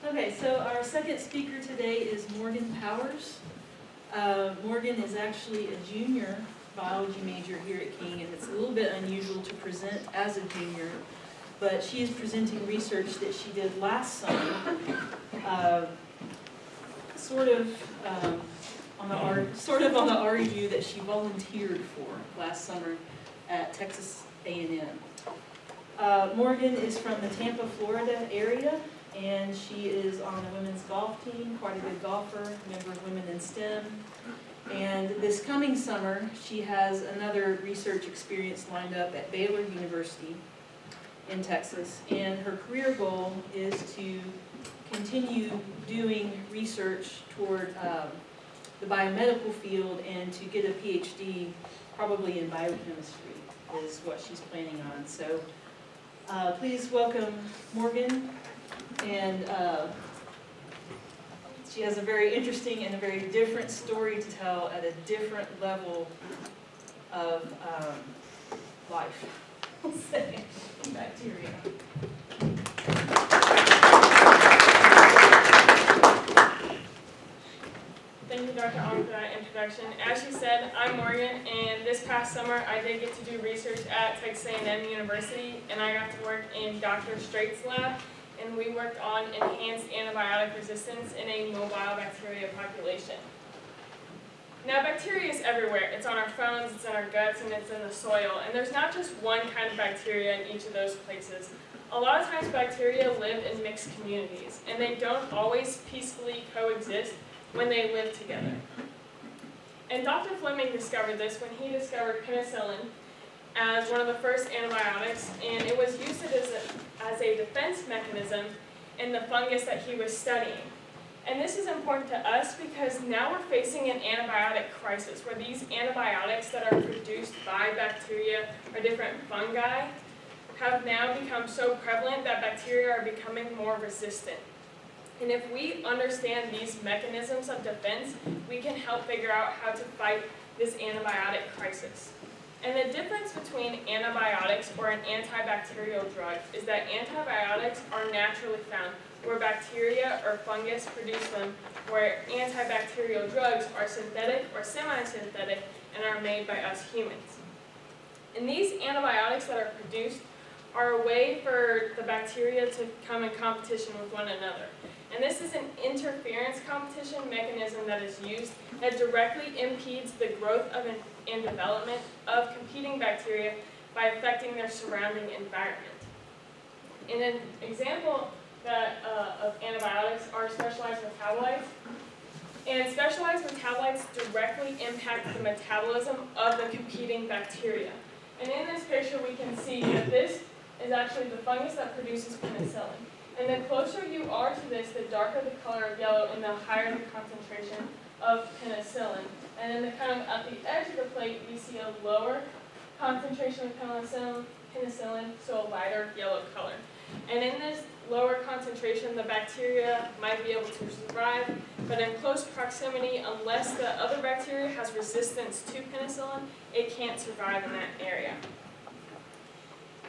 Okay, so our second speaker today is Morgan Powers. Morgan is actually a junior biology major here at King, and it's a little bit unusual to present as a junior, but she is presenting research that she did last summer, sort of on the RU that she volunteered for last summer at Texas A&M. Morgan is from the Tampa, Florida area, and she is on the women's golf team, quite a good golfer, member of Women in STEM. And this coming summer, she has another research experience lined up at Baylor University in Texas. And her career goal is to continue doing research toward the biomedical field and to get a PhD, probably in biochemistry, is what she's planning on. So please welcome Morgan. And she has a very interesting and a very different story to tell at a different level of life, we'll say, bacteria. Thank you, Dr. Ong, for that introduction. As she said, I'm Morgan, and this past summer I did get to do research at Texas A&M University, and I got to work in Dr. Straight's lab, and we worked on enhanced antibiotic resistance in a mobile bacteria population. Now, bacteria is everywhere. It's on our phones, it's in our guts, and it's in the soil, and there's not just one kind of bacteria in each of those places. A lot of times bacteria live in mixed communities, and they don't always peacefully coexist when they live together. And Dr. Fleming discovered this when he discovered penicillin as one of the first antibiotics, and it was used as a defense mechanism in the fungus that he was studying. And this is important to us because now we're facing an antibiotic crisis where these antibiotics that are produced by bacteria or different fungi have now become so prevalent that bacteria are becoming more resistant. And if we understand these mechanisms of defense, we can help figure out how to fight this antibiotic crisis. And the difference between antibiotics or an antibacterial drug is that antibiotics are naturally found where bacteria or fungus produce them, where antibacterial drugs are synthetic or semi-synthetic and are made by us humans. And these antibiotics that are produced are a way for the bacteria to come in competition with one another. And this is an interference competition mechanism that is used that directly impedes the growth of and development of competing bacteria by affecting their surrounding environment. And an example of antibiotics are specialized metabolites. And specialized metabolites directly impact the metabolism of the competing bacteria. And in this picture we can see that this is actually the fungus that produces penicillin. And the closer you are to this, the darker the color of yellow and the higher the concentration of penicillin. And then at the edge of the plate, we see a lower concentration of penicillin, so a lighter yellow color. And in this lower concentration, the bacteria might be able to survive, but in close proximity, unless the other bacteria has resistance to penicillin, it can't survive in that area.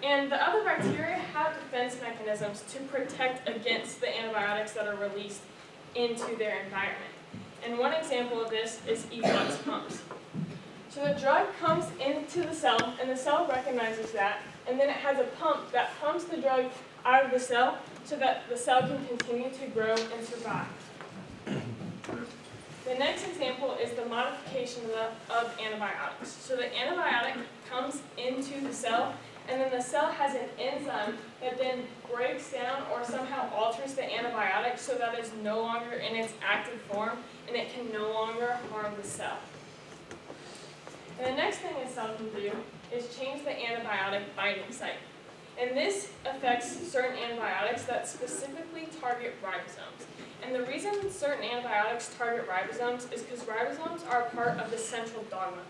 And the other bacteria have defense mechanisms to protect against the antibiotics that are released into their environment. And one example of this is efflux pumps. So the drug comes into the cell, and the cell recognizes that, and then it has a pump that pumps the drug out of the cell so that the cell can continue to grow and survive. The next example is the modification of antibiotics. So the antibiotic comes into the cell, and then the cell has an enzyme that then breaks down or somehow alters the antibiotic so that it's no longer in its active form and it can no longer harm the cell. And the next thing a cell can do is change the antibiotic binding site. And this affects certain antibiotics that specifically target ribosomes. And the reason certain antibiotics target ribosomes is because ribosomes are a part of the central dogma.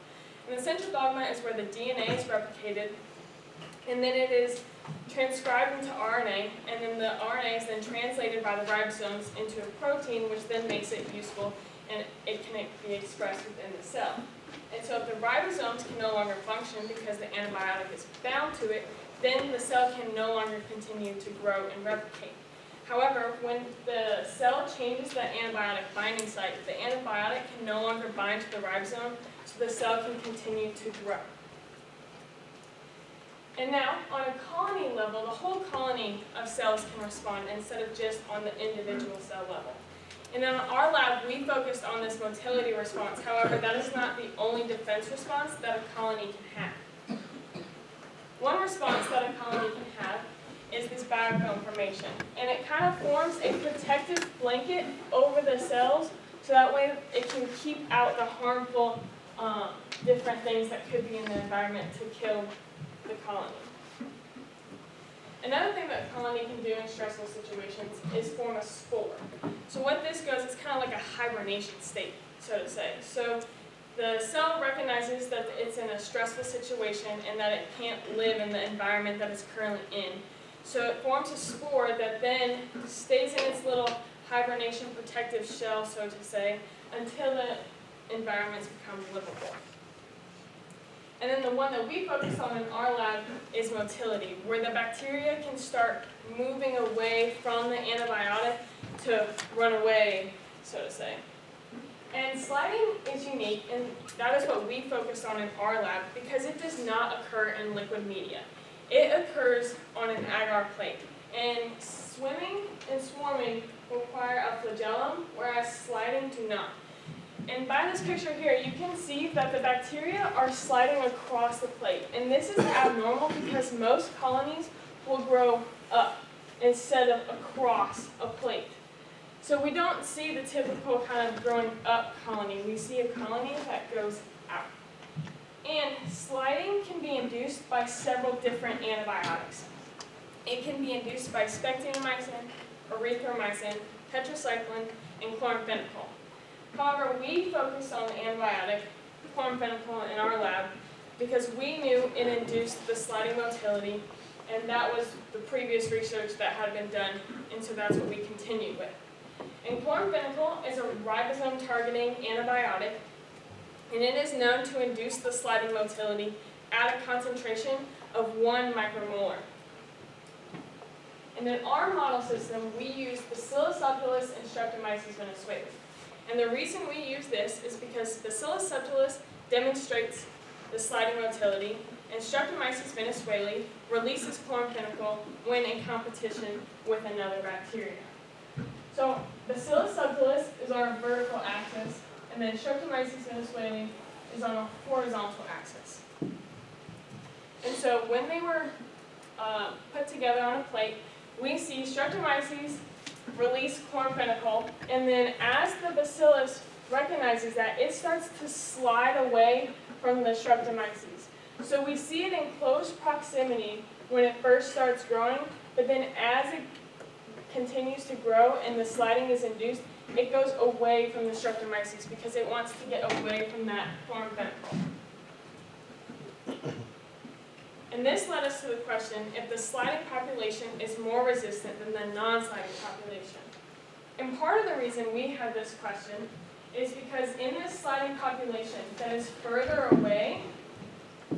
And the central dogma is where the DNA is replicated, and then it is transcribed into RNA, and then the RNA is then translated by the ribosomes into a protein, which then makes it useful, and it can be expressed within the cell. And so if the ribosomes can no longer function because the antibiotic is bound to it, then the cell can no longer continue to grow and replicate. However, when the cell changes the antibiotic binding site, the antibiotic can no longer bind to the ribosome, so the cell can continue to grow. And now, on a colony level, the whole colony of cells can respond instead of just on the individual cell level. And in our lab, we focused on this motility response. However, that is not the only defense response that a colony can have. One response that a colony can have is this biofilm formation. And it kind of forms a protective blanket over the cells, so that way it can keep out the harmful different things that could be in the environment to kill the colony. Another thing that a colony can do in stressful situations is form a spore. So what this goes, it's kind of like a hibernation state, so to say. So the cell recognizes that it's in a stressful situation and that it can't live in the environment that it's currently in. So it forms a spore that then stays in its little hibernation protective shell, so to say, until the environments become livable. And then the one that we focus on in our lab is motility, where the bacteria can start moving away from the antibiotic to run away, so to say. And sliding is unique, and that is what we focused on in our lab because it does not occur in liquid media. It occurs on an agar plate. And swimming and swarming require a flagellum, whereas sliding do not. And by this picture here, you can see that the bacteria are sliding across the plate. And this is abnormal because most colonies will grow up instead of across a plate. So we don't see the typical kind of growing up colony. We see a colony that goes out. And sliding can be induced by several different antibiotics. It can be induced by spectinomycin, erythromycin, tetracycline, and chloramphenicol. However, we focused on the antibiotic chloramphenicol in our lab because we knew it induced the sliding motility, and that was the previous research that had been done, and so that's what we continued with. And chloramphenicol is a ribosome-targeting antibiotic, and it is known to induce the sliding motility at a concentration of 1 micromolar. And in our model system, we use Bacillus subtilis and Streptomyces venezuelii. And the reason we use this is because Bacillus subtilis demonstrates the sliding motility, and Streptomyces venezuelii releases chloramphenicol when in competition with another bacteria. So Bacillus subtilis is on a vertical axis, and then Streptomyces venezuelii is on a horizontal axis. And so when they were put together on a plate, we see Streptomyces release chloramphenicol, and then as the bacillus recognizes that, it starts to slide away from the Streptomyces. So we see it in close proximity when it first starts growing, but then as it continues to grow and the sliding is induced, it goes away from the Streptomyces because it wants to get away from that chloramphenicol. And this led us to the question if the sliding population is more resistant than the non-sliding population. And part of the reason we had this question is because in this sliding population that is further away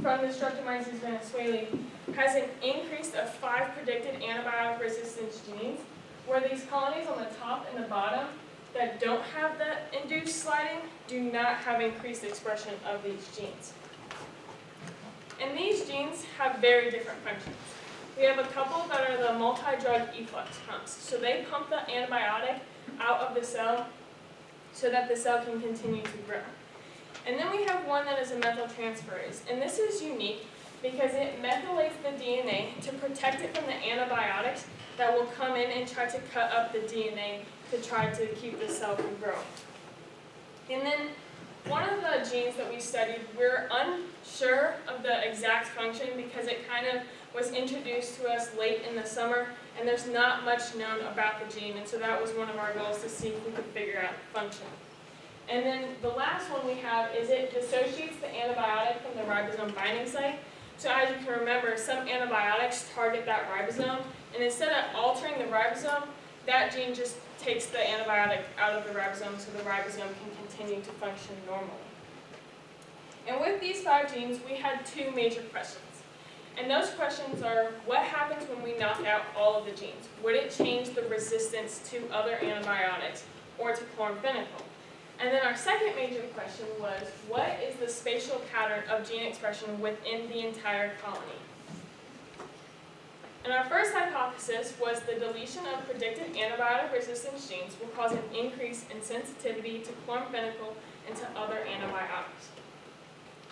from the Streptomyces venezuelii has an increase of 5 predicted antibiotic resistance genes, where these colonies on the top and the bottom that don't have that induced sliding do not have increased expression of these genes. And these genes have very different functions. We have a couple that are the multi-drug efflux pumps. So they pump the antibiotic out of the cell so that the cell can continue to grow. And then we have one that is a methyltransferase. And this is unique because it methylates the DNA to protect it from the antibiotics that will come in and try to cut up the DNA to try to keep the cell from growing. And then one of the genes that we studied, we're unsure of the exact function because it kind of was introduced to us late in the summer, and there's not much known about the gene, and so that was one of our goals to see if we could figure out the function. And then the last one we have is it dissociates the antibiotic from the ribosome binding site. So as you can remember, some antibiotics target that ribosome, and instead of altering the ribosome, that gene just takes the antibiotic out of the ribosome so the ribosome can continue to function normally. And with these 5 genes, we had 2 major questions. And those questions are, what happens when we knock out all of the genes? Would it change the resistance to other antibiotics or to chloramphenicol? And then our second major question was, what is the spatial pattern of gene expression within the entire colony? And our first hypothesis was the deletion of predicted antibiotic resistance genes will cause an increase in sensitivity to chloramphenicol and to other antibiotics.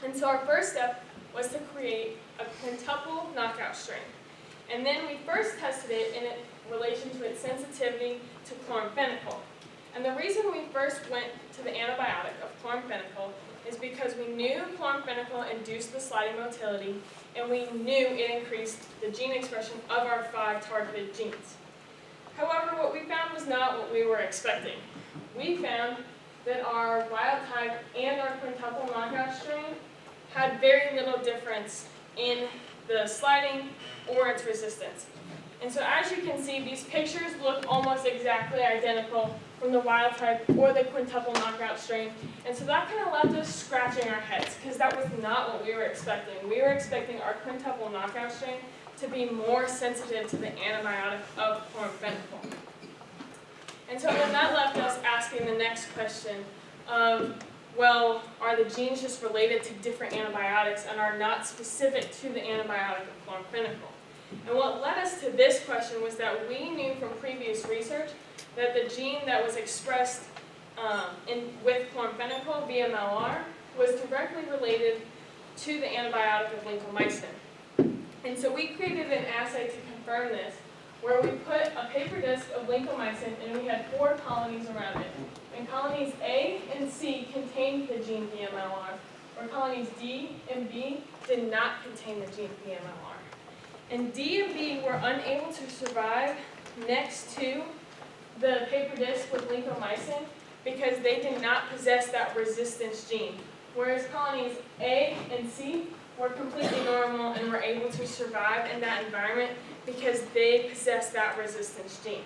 And so our first step was to create a quintuple knockout strain. And then we first tested it in relation to its sensitivity to chloramphenicol. And the reason we first went to the antibiotic of chloramphenicol is because we knew chloramphenicol induced the sliding motility, and we knew it increased the gene expression of our 5 targeted genes. However, what we found was not what we were expecting. We found that our wild type and our quintuple knockout strain had very little difference in the sliding or its resistance. And so as you can see, these pictures look almost exactly identical from the wild type or the quintuple knockout strain. And so that kind of left us scratching our heads, because that was not what we were expecting. We were expecting our quintuple knockout strain to be more sensitive to the antibiotic of chloramphenicol. And so then that left us asking the next question of, well, are the genes just related to different antibiotics and are not specific to the antibiotic of chloramphenicol? And what led us to this question was that we knew from previous research that the gene that was expressed with chloramphenicol, VMLR, was directly related to the antibiotic of lincomycin. And so we created an assay to confirm this, where we put a paper disc of lincomycin and we had 4 colonies around it. And colonies A and C contained the gene VMLR, where colonies D and B did not contain the gene VMLR. And D and B were unable to survive next to the paper disc with lincomycin because they did not possess that resistance gene, whereas colonies A and C were completely normal and were able to survive in that environment because they possess that resistance gene.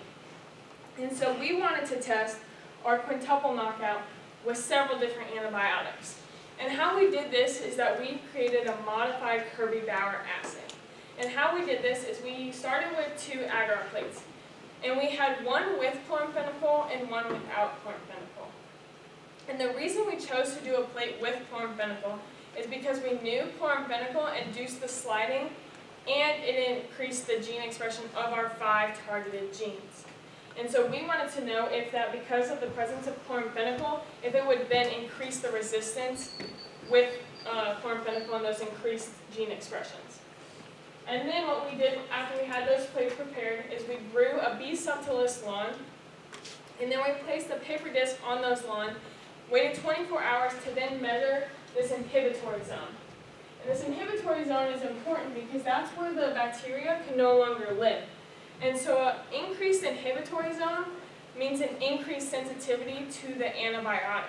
And so we wanted to test our quintuple knockout with several different antibiotics. And how we did this is that we created a modified Kirby-Bauer assay. And how we did this is we started with 2 agar plates. And we had one with chloramphenicol and one without chloramphenicol. And the reason we chose to do a plate with chloramphenicol is because we knew chloramphenicol induced the sliding and it increased the gene expression of our 5 targeted genes. And so we wanted to know if that, because of the presence of chloramphenicol, if it would then increase the resistance with chloramphenicol and those increased gene expressions. And then what we did after we had those plates prepared is we grew a B. subtilis lawn, and then we placed the paper disc on those lawn, waited 24 hours to then measure this inhibitory zone. And this inhibitory zone is important because that's where the bacteria can no longer live. And so an increased inhibitory zone means an increased sensitivity to the antibiotic.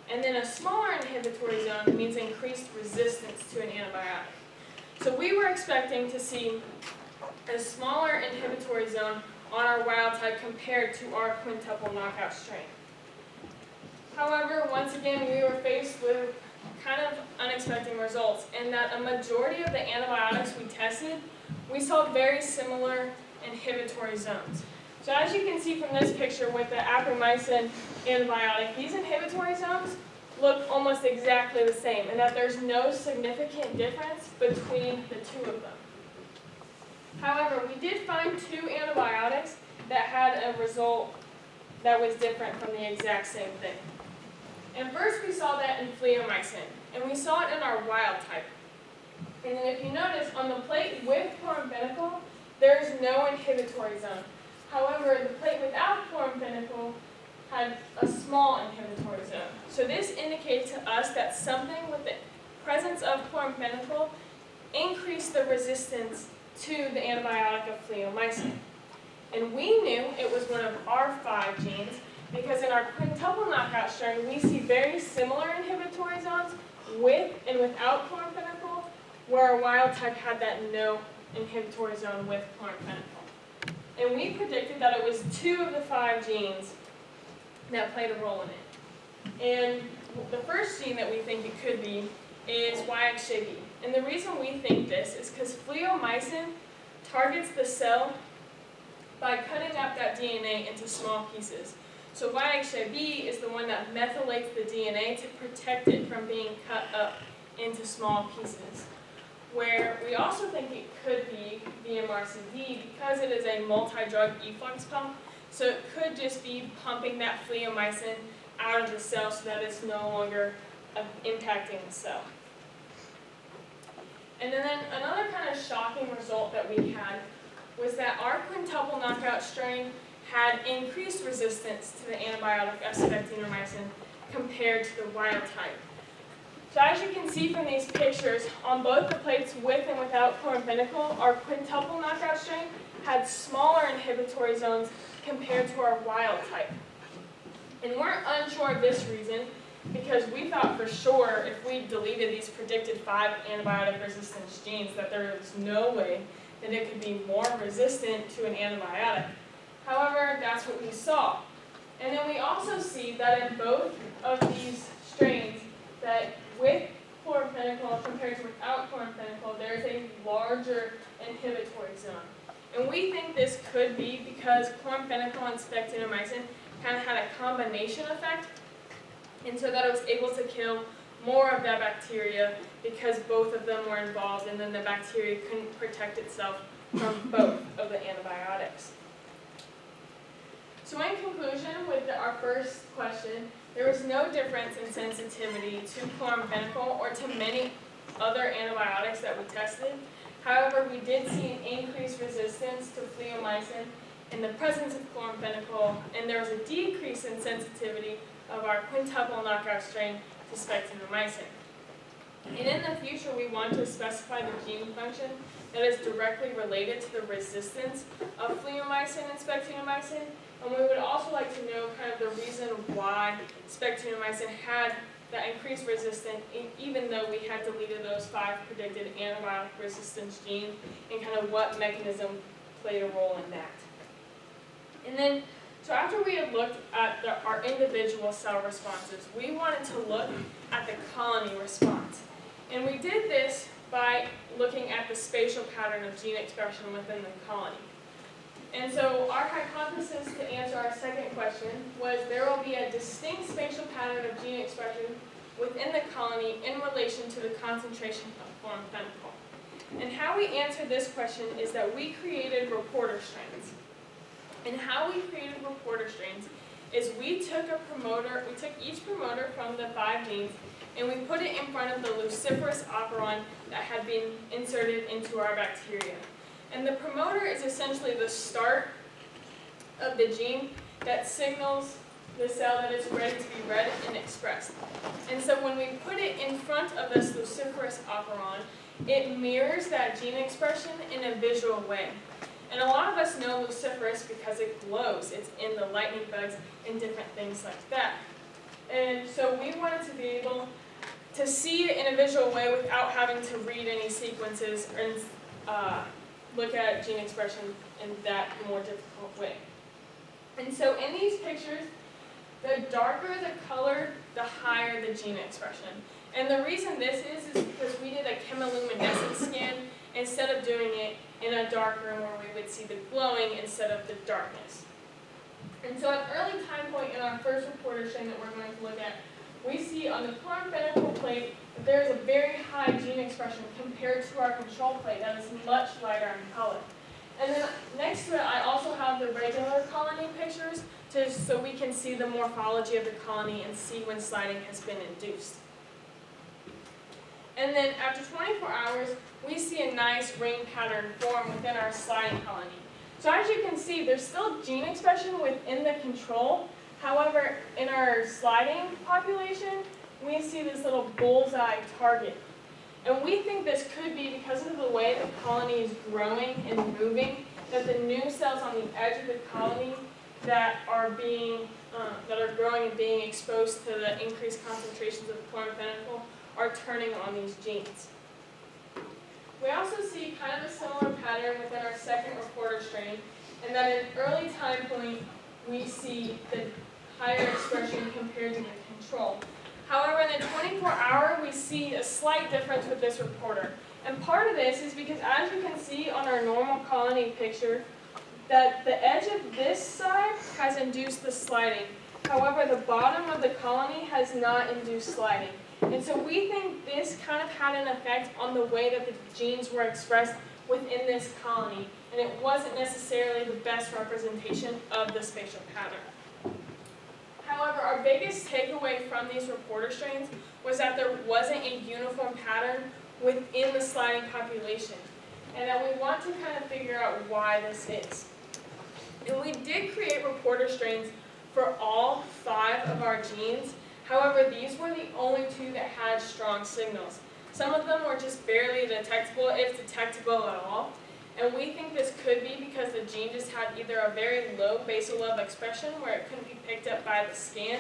And then a smaller inhibitory zone means increased resistance to an antibiotic. So we were expecting to see a smaller inhibitory zone on our wild type compared to our quintuple knockout strain. However, once again, we were faced with kind of unexpected results in that a majority of the antibiotics we tested, we saw very similar inhibitory zones. So as you can see from this picture with the apomycin antibiotic, these inhibitory zones look almost exactly the same, and that there's no significant difference between the 2 of them. However, we did find 2 antibiotics that had a result that was different from the exact same thing. And first we saw that in fleomycin, and we saw it in our wild type. And then if you notice, on the plate with chloramphenicol, there is no inhibitory zone. However, the plate without chloramphenicol had a small inhibitory zone. So this indicates to us that something with the presence of chloramphenicol increased the resistance to the antibiotic of fleomycin. And we knew it was one of our 5 genes because in our quintuple knockout strain, we see very similar inhibitory zones with and without chloramphenicol, where our wild type had that no inhibitory zone with chloramphenicol. And we predicted that it was 2 of the 5 genes that played a role in it. And the first gene that we think it could be is YXJB. And the reason we think this is because fleomycin targets the cell by cutting up that DNA into small pieces. So YXJB is the one that methylates the DNA to protect it from being cut up into small pieces. Where we also think it could be VMRCD because it is a multi-drug efflux pump, so it could just be pumping that fleomycin out of the cell so that it's no longer impacting the cell. And then another kind of shocking result that we had was that our quintuple knockout strain had increased resistance to the antibiotic S-spectinomycin compared to the wild type. So as you can see from these pictures, on both the plates with and without chloramphenicol, our quintuple knockout strain had smaller inhibitory zones compared to our wild type. And we're unsure of this reason because we thought for sure if we deleted these predicted 5 antibiotic resistance genes that there was no way that it could be more resistant to an antibiotic. However, that's what we saw. And then we also see that in both of these strains that with chloramphenicol compared to without chloramphenicol, there is a larger inhibitory zone. And we think this could be because chloramphenicol and spectinomycin kind of had a combination effect, and so that it was able to kill more of that bacteria because both of them were involved, and then the bacteria couldn't protect itself from both of the antibiotics. So in conclusion, with our first question, there was no difference in sensitivity to chloramphenicol or to many other antibiotics that we tested. However, we did see an increased resistance to fleomycin in the presence of chloramphenicol, and there was a decrease in sensitivity of our quintuple knockout strain to spectinomycin. And in the future, we want to specify the gene function that is directly related to the resistance of fleomycin and spectinomycin. And we would also like to know kind of the reason why spectinomycin had that increased resistance, even though we had deleted those 5 predicted antibiotic resistance genes, and kind of what mechanism played a role in that. And then, so after we had looked at our individual cell responses, we wanted to look at the colony response. And we did this by looking at the spatial pattern of gene expression within the colony. And so our hypothesis to answer our second question was there will be a distinct spatial pattern of gene expression within the colony in relation to the concentration of chloramphenicol. And how we answered this question is that we created reporter strains. And how we created reporter strains is we took each promoter from the 5 genes and we put it in front of the luciferase operon that had been inserted into our bacteria. And the promoter is essentially the start of the gene that signals the cell that it's ready to be read and expressed. And so when we put it in front of this luciferase operon, it mirrors that gene expression in a visual way. And a lot of us know luciferase because it glows. It's in the lightning bugs and different things like that. And so we wanted to be able to see it in a visual way without having to read any sequences and look at gene expression in that more difficult way. And so in these pictures, the darker the color, the higher the gene expression. And the reason this is because we did a chemiluminescence scan instead of doing it in a dark room where we would see the glowing instead of the darkness. And so at an early time point in our first reporter strain that we're going to look at, we see on the chloramphenicol plate that there is a very high gene expression compared to our control plate that is much lighter in color. And then next to it, I also have the regular colony pictures so we can see the morphology of the colony and see when sliding has been induced. And then after 24 hours, we see a nice ring pattern form within our sliding colony. So as you can see, there's still gene expression within the control. However, in our sliding population, we see this little bullseye target. And we think this could be because of the way the colony is growing and moving, that the new cells on the edge of the colony that are growing and being exposed to the increased concentrations of chloramphenicol are turning on these genes. We also see kind of a similar pattern within our second reporter strain, and that at an early time point, we see the higher expression compared to the control. However, in the 24-hour, we see a slight difference with this reporter. And part of this is because, as you can see on our normal colony picture, that the edge of this side has induced the sliding. However, the bottom of the colony has not induced sliding. And so we think this kind of had an effect on the way that the genes were expressed within this colony, and it wasn't necessarily the best representation of the spatial pattern. However, our biggest takeaway from these reporter strains was that there wasn't a uniform pattern within the sliding population, and that we want to kind of figure out why this is. And we did create reporter strains for all 5 of our genes. However, these were the only 2 that had strong signals. Some of them were just barely detectable, if detectable at all. And we think this could be because the gene just had either a very low basal level expression where it couldn't be picked up by the scan,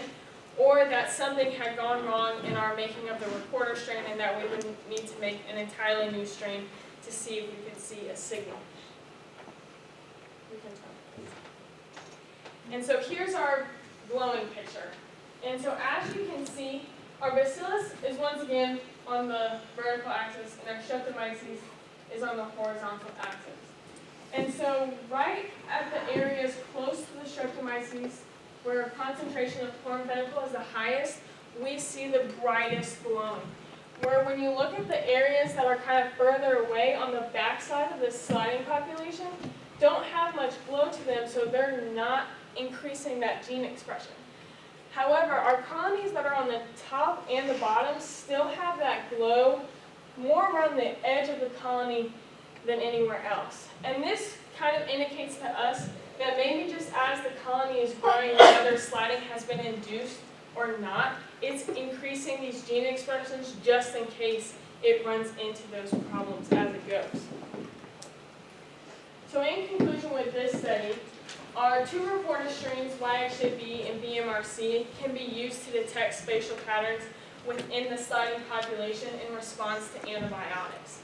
or that something had gone wrong in our making of the reporter strain and that we would need to make an entirely new strain to see if we could see a signal. And so here's our glowing picture. And so as you can see, our bacillus is once again on the vertical axis, and our Streptomyces is on the horizontal axis. And so right at the areas close to the Streptomyces, where concentration of chloramphenicol is the highest, we see the brightest glowing. Where when you look at the areas that are kind of further away on the backside of this sliding population, don't have much glow to them, so they're not increasing that gene expression. However, our colonies that are on the top and the bottom still have that glow more around the edge of the colony than anywhere else. And this kind of indicates to us that maybe just as the colony is growing, whether sliding has been induced or not, it's increasing these gene expressions just in case it runs into those problems as it goes. So in conclusion with this study, our 2 reporter strains, YXJB and BMRC, can be used to detect spatial patterns within the sliding population in response to antibiotics.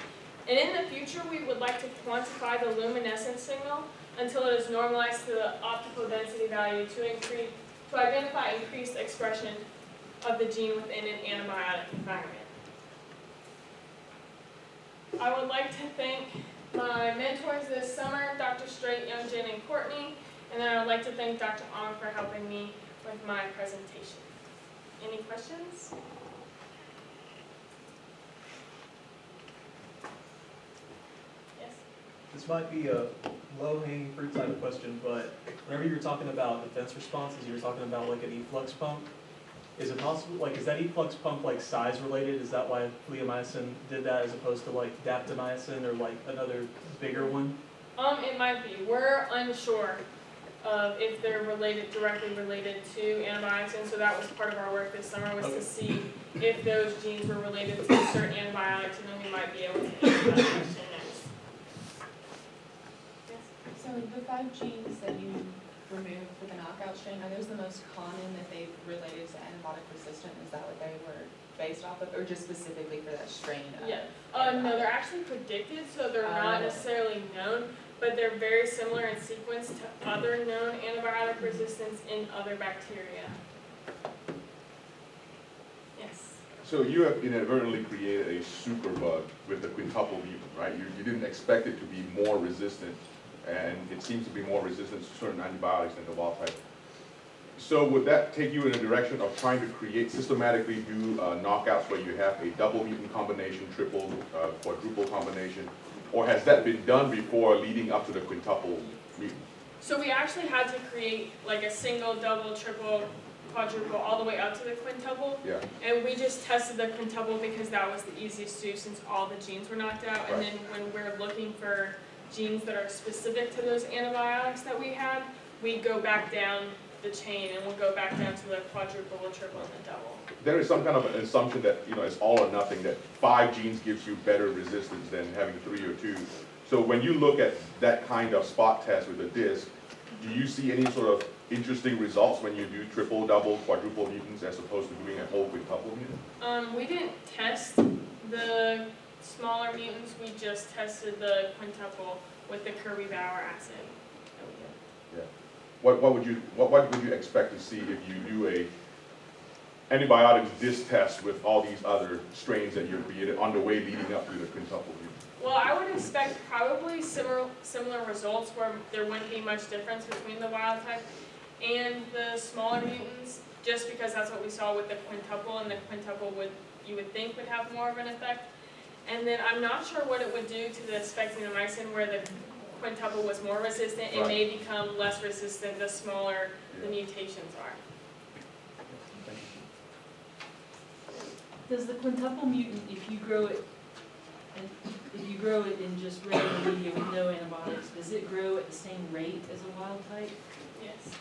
And in the future, we would like to quantify the luminescence signal until it is normalized to the optical density value to identify increased expression of the gene within an antibiotic environment. I would like to thank my mentors this summer, Dr. Straight, Youngjin, and Courtney, and then I would like to thank Dr. Ong for helping me with my presentation. Any questions? Yes? This might be a low-hanging fruit type of question, but whenever you're talking about defense responses, you were talking about like an efflux pump. Is it possible, like, is that efflux pump like size related? Is that why fleomycin did that as opposed to like daptomycin or like another bigger one? It might be. We're unsure of if they're directly related to antibiotics, and so that was part of our work this summer, was to see if those genes were related to certain antibiotics, and then we might be able to answer that question next. Yes? So the 5 genes that you removed for the knockout strain, are those the most common that they've related to antibiotic resistant? Is that what they were based off of, or just specifically for that strain? Yeah. No, they're actually predicted, so they're not necessarily known, but they're very similar in sequence to other known antibiotic resistance in other bacteria. Yes? So you have inadvertently created a superbug with the quintuple mutant, right? You didn't expect it to be more resistant, and it seems to be more resistant to certain antibiotics than the wild type. So would that take you in a direction of trying to create, systematically do knockouts where you have a double mutant combination, triple, quadruple combination, or has that been done before leading up to the quintuple mutant? So we actually had to create like a single, double, triple, quadruple, all the way up to the quintuple. Yeah. And we just tested the quintuple because that was the easiest to do since all the genes were knocked out. And then when we're looking for genes that are specific to those antibiotics that we had, we go back down the chain and we'll go back down to the quadruple, the triple, and the double. There is some kind of an assumption that, it's all or nothing, that 5 genes gives you better resistance than having 3 or 2. So when you look at that kind of spot test with a disc, do you see any sort of interesting results when you do triple, double, quadruple mutants as opposed to doing a whole quintuple mutant? We didn't test the smaller mutants, we just tested the quintuple with the Kirby-Bauer assay. Yeah. What would you expect to see if you do antibiotics this test with all these other strains that you're created on the way leading up to the quintuple mutant? Well, I would expect probably similar results where there wouldn't be much difference between the wild type and the smaller mutants, just because that's what we saw with the quintuple, and the quintuple you would think would have more of an effect. And then I'm not sure what it would do to the spectinomycin where the quintuple was more resistant. It may become less resistant the smaller the mutations are. Does the quintuple mutant, if you grow it in just regular media with no antibiotics, does it grow at the same rate as a wild type? Yes.